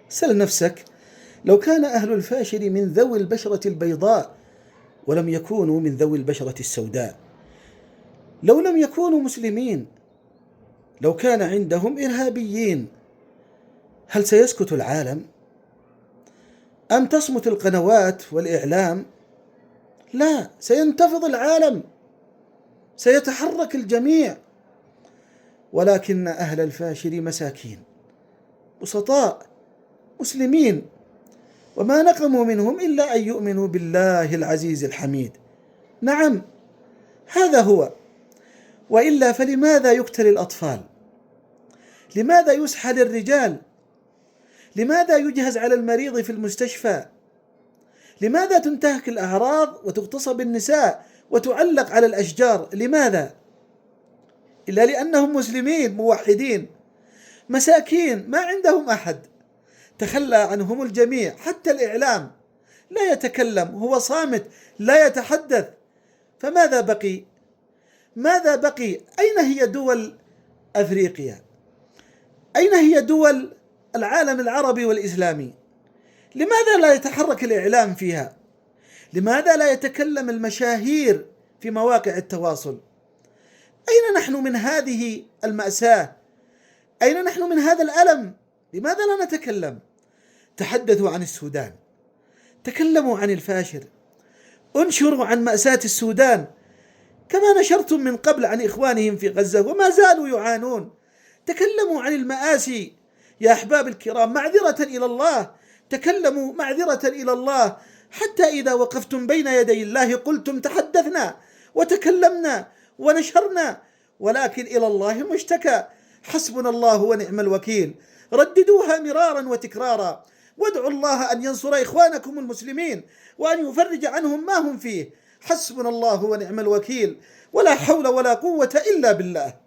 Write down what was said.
سل نفسك، لو كان أهل الفاشر من ذوي البشرة البيضاء ولم يكونوا من ذوي البشرة السوداء، لو لم يكونوا مسلمين، لو كان عندهم إرهابيين، هل سيسكت العالم؟ أم تصمت القنوات والإعلام؟ لا، سينتفض العالم، سيتحرك الجميع. ولكن أهل الفاشر مساكين بسطاء مسلمين، وما نقموا منهم إلا أن يؤمنوا بالله العزيز الحميد. نعم، هذا هو. وإلا فلماذا يقتل الأطفال؟ لماذا يسحل الرجال؟ لماذا يجهز على المريض في المستشفى؟ لماذا تنتهك الأعراض وتغتصب النساء وتعلق على الأشجار؟ لماذا؟ إلا لأنهم مسلمين موحدين مساكين ما عندهم أحد، تخلى عنهم الجميع، حتى الإعلام لا يتكلم، هو صامت لا يتحدث. فماذا بقي؟ ماذا بقي؟ أين هي دول أفريقيا؟ أين هي دول العالم العربي والإسلامي؟ لماذا لا يتحرك الإعلام فيها؟ لماذا لا يتكلم المشاهير في مواقع التواصل؟ أين نحن من هذه المأساة؟ أين نحن من هذا الألم؟ لماذا لا نتكلم؟ تحدثوا عن السودان، تكلموا عن الفاشر، انشروا عن مأساة السودان كما نشرتم من قبل عن إخوانهم في غزة وما زالوا يعانون. تكلموا عن المآسي يا أحباب الكرام، معذرة إلى الله، تكلموا معذرة إلى الله، حتى إذا وقفتم بين يدي الله قلتم تحدثنا وتكلمنا ونشرنا، ولكن إلى الله مشتكى. حسبنا الله ونعم الوكيل. رددوها مرارا وتكرارا، وادعوا الله أن ينصر إخوانكم المسلمين وأن يفرج عنهم ما هم فيه. حسبنا الله ونعم الوكيل، ولا حول ولا قوة إلا بالله.